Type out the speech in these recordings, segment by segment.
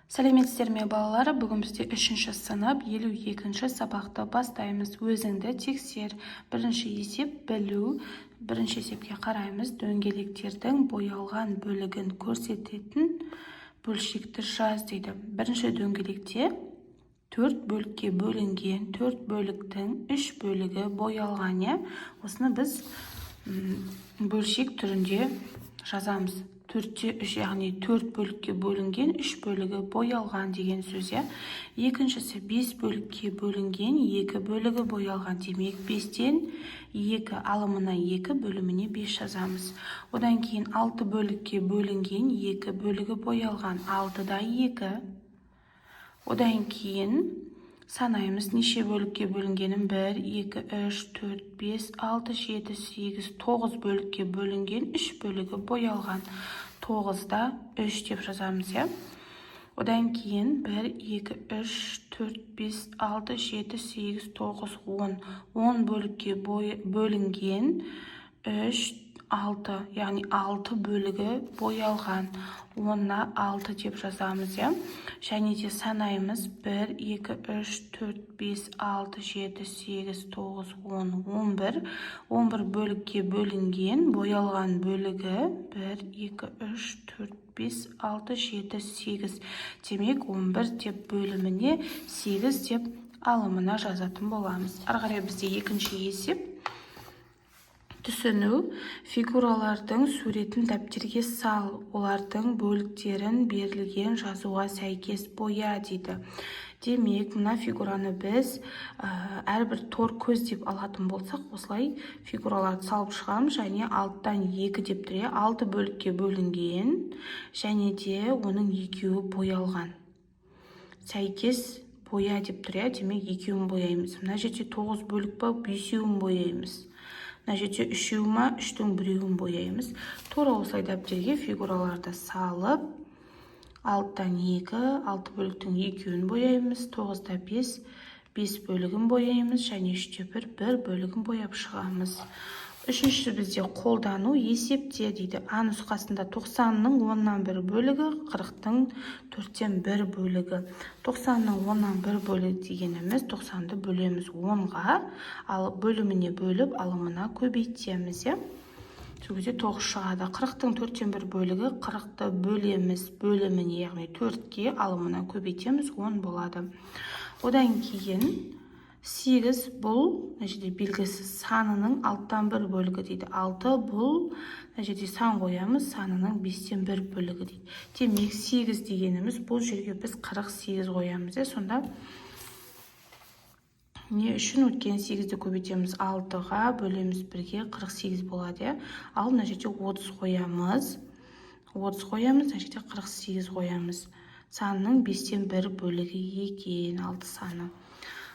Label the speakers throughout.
Speaker 1: Сәлеметсіздер ме балалар? Бүгін бізде 3-ші сынып 52-ші сабақты бастаймыз. Өзіңді тексер. Бірінші есеп білу. Бірінші есепке қараймыз. Дөңгелектердің боялған бөлігін көрсететін бөлшекті жаз дейді. Бірінші дөңгелекте 4 бөлікке бөлінген, 4 бөліктің 3 бөлігі боялған. Осыны біз бөлшек түрінде жазамыз. 4-те 3, яғни 4 бөлікке бөлінген, 3 бөлігі боялған деген сөз. Екіншісі 5 бөлікке бөлінген, 2 бөлігі боялған. Демек 5-тен 2 алымына 2, бөліміне 5 жазамыз. Одан кейін 6 бөлікке бөлінген, 2 бөлігі боялған. 6-да 2. Одан кейін санаймыз, неше бөлікке бөлінгенін: 1, 2, 3, 4, 5, 6, 7, 8, 9 бөлікке бөлінген, 3 бөлігі боялған. 9-да 3 деп жазамыз. Одан кейін 1, 2, 3, 4, 5, 6, 7, 8, 9, 10. 10 бөлікке бөлінген, 3, 6, яғни 6 бөлігі боялған. 10-на 6 деп жазамыз. Және де санаймыз: 1, 2, 3, 4, 5, 6, 7, 8, 9, 10, 11. 11 бөлікке бөлінген, боялған бөлігі 1, 2, 3, 4, 5, 6, 7, 8. Демек 11 деп бөліміне, 8 деп алымына жазатын боламыз. Ары қарай бізде екінші есеп. Түсіну. Фигуралардың суретін дәптерге сал. Олардың бөліктерін берілген жазуға сәйкес боя дейді. Демек, мына фигураны біз әрбір тор көз деп алатын болсақ, осылай фигураларды салып шығамыз. Және алттан 2 деп тұр. 6 бөлікке бөлінген, және де оның 2-і боялған. Сәйкес боя деп тұр. Демек, 2-ін бояймыз. Мына жерде 9 бөлік ба, 5-ін бояймыз. Мына жерде 3-і ма, 3-тің 1-ін бояймыз. Тура осылай дәптерге фигураларды салып, 6-тан 2, 6 бөліктің 2-ін бояймыз. 9-да 5, 5 бөлігін бояймыз. Және 3-те 1 бөлігін бояп шығамыз. Үшінші бізде қолдану. Есепте дейді. А нұсқасында 90-ның 10-нан 1 бөлігі, 40-тың 4-тен 1 бөлігі. 90-ның 10-нан 1 бөлігі дегеніміз 90-ды бөлеміз 10-ға, ал бөліміне бөліп, алымына көбейтеміз. Сол кезде 9 шығады. 40-тың 4-тен 1 бөлігі, 40-ты бөлеміз бөліміне, яғни 4-ке, алымына көбейтеміз, 10 болады. Одан кейін 8 бұл, жерде белгісі санының 6-тан 1 бөлігі дейді. 6 бұл, жерде сан қоямыз, санының 5-тен 1 бөлігі дейді. Демек, 8 дегеніміз бұл жерге біз 48 қоямыз. Сонда не үшін? Өткен 8-ді көбейтеміз 6-ға, бөлеміз 1-ге, 48 болады. Ал мына жерде 30 қоямыз. 30 қоямыз, мына жерде 48 қоямыз. Санның 5-тен 1 бөлігі екен 6 саны.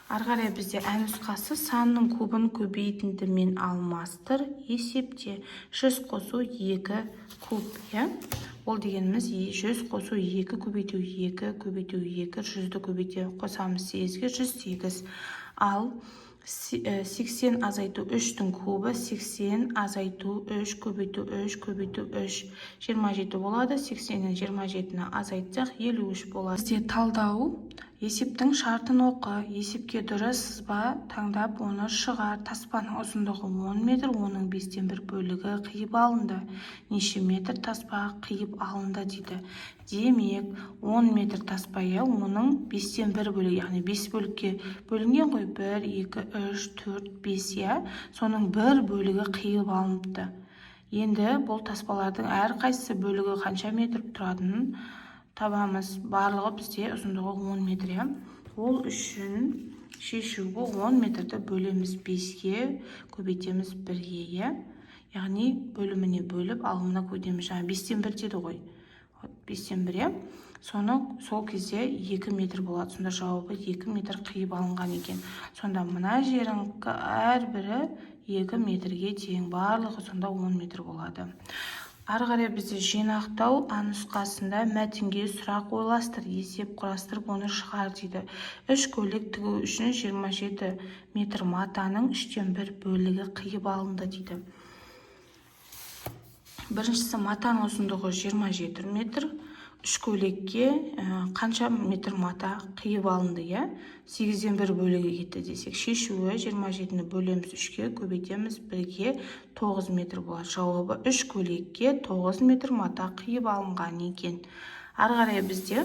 Speaker 1: Ары қарай бізде ә нұсқасы: санның кубын көбейтіндімен алмастыр. Есепте 100 қосу 2 куб. Ол дегеніміз 100 қосу 2 көбейту 2 көбейту 2, 100-ді көбейте қосамыз 8-ге, 108. Ал 80 азайту 3-тің кубы, 80 азайту 3 көбейту 3 көбейту 3, 27 болады. 80-нен 27-ні азайтсақ 53 болады. Бізде талдау. Есептің шартын оқы. Есепке дұрыс сызба таңдап, оны шығар. Таспаның ұзындығы 10 метр, оның 5-тен 1 бөлігі қиып алынды. Неше метр таспа қиып алынды дейді. Демек, 10 метр таспа, оның 5-тен 1 бөлігі, яғни 5 бөлікке бөлінген ғой. 1, 2, 3, 4, 5, соның 1 бөлігі қиып алыныпты. Енді бұл таспалардың әр қайсысы бөлігі қанша метр тұратынын табамыз. Барлығы бізде ұзындығы 10 метр. Ол үшін шешуге 10 метрді бөлеміз 5-ге, көбейтеміз 1-ге. Яғни бөліміне бөліп, алымына көбейтеміз. 5-тен 1 деді ғой. 5-тен 1. Соны сол кезде 2 метр болады. Сонда жауабы 2 метр қиып алынған екен. Сонда мына жерің әрбірі 2 метрге тең. Барлығы сонда 10 метр болады. Ары қарай бізде жинақтау. А нұсқасында мәтінге сұрақ ойластыр, есеп құрастырып, оны шығар дейді. 3 көйлек тігу үшін 27 метр матаның 3-тен 1 бөлігі қиып алынды дейді. Біріншісі матаның ұзындығы 27 метр, үш көйлекке қанша метр мата қиып алынды, иә? 8-ден 1 бөлігі кетті десек, шешуі 27-ні бөлеміз 3-ке, көбейтеміз 1-ге 9 метр болады. Жауабы 3 көйлекке 9 метр мата қиып алынған екен. Ары қарай бізде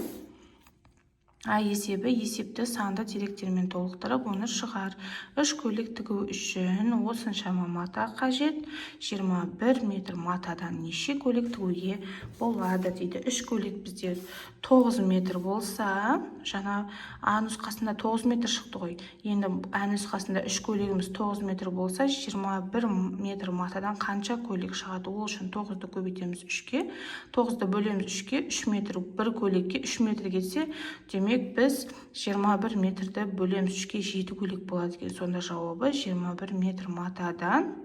Speaker 1: есебі, есепті санды деректермен толықтырып, оны шығар. 3 көйлек тігу үшін осыншама мата қажет. 21 метр матадан неше көйлек тігуге болады дейді. 3 көйлек бізде 9 метр болса, жаңа А нұсқасында 9 метр шықты ғой. Енді А нұсқасында 3 көйлегіміз 9 метр болса, 21 метр матадан қанша көйлек шығады? Ол үшін 9-ды көбейтеміз 3-ке, 9-ды бөлеміз 3-ке, 3 метр бір көйлекке 3 метр кетсе, демек біз 21 метрді бөлеміз 3-ке 7 көйлек болады екен. Сонда жауабы 21 метр матадан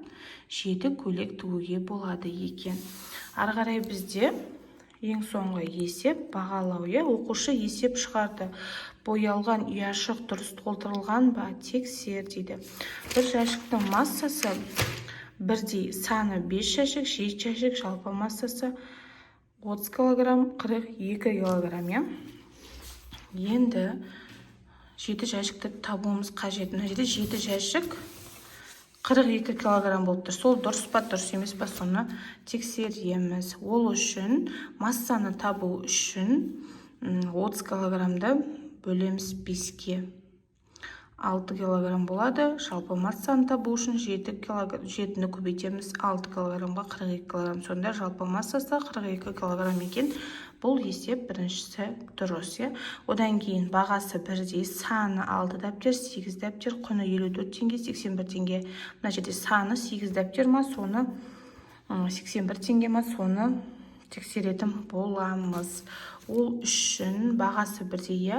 Speaker 1: 7 көйлек тігуге болады екен. Ары қарай бізде ең соңғы есеп бағалау. Оқушы есеп шығарды. Боялған ұяшық дұрыс толтырылған ба? Тексер дейді. Бір жәшіктің массасы бірдей, саны 5 жәшік, 7 жәшік, жалпы массасы 30 килограмм, 42 килограмм. Енді 7 жәшікті табуымыз қажет. Мына жерде 7 жәшік 42 килограмм болып тұр. Сол дұрыс па, дұрыс емес па, соны тексереміз. Ол үшін массаны табу үшін 30 килограммды бөлеміз 5-ке. 6 килограмм болады. Жалпы массаны табу үшін 7-ні көбейтеміз 6 килограммға 42 килограмм. Сонда жалпы массасы 42 килограмм екен. Бұл есеп біріншісі дұрыс. Одан кейін бағасы бірдей, саны 6 дәптер, 8 дәптер, құны 54 теңге, 81 теңге. Мына жерде саны 8 дәптер ма, соны 81 теңге ма, соны тексеретін боламыз. Ол үшін бағасы бірдей,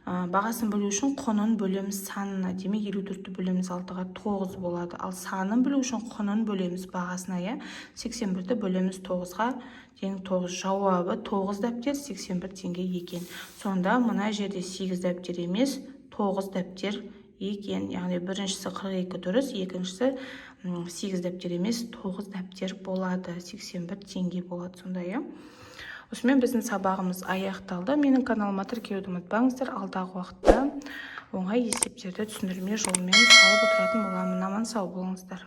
Speaker 1: бағасын бөлу үшін құнын бөлеміз санына. Демек 54-ті бөлеміз 6-ға 9 болады. Ал санын бөлу үшін құнын бөлеміз бағасына. 81-ті бөлеміз 9-ға тең 9. Жауабы 9 дәптер 81 теңге екен. Сонда мына жерде 8 дәптер емес 9 дәптер екен. Яғни біріншісі 42 дұрыс, екіншісі 8 дәптер емес 9 дәптер болады. 81 теңге болады сонда. Осымен біздің сабағымыз аяқталды. Менің каналыма тіркелуді ұмытпаңыздар. Алдағы уақытта оңай есептерді түсіндірме жолымен салып отыратын боламын. Аман сау болыңыздар.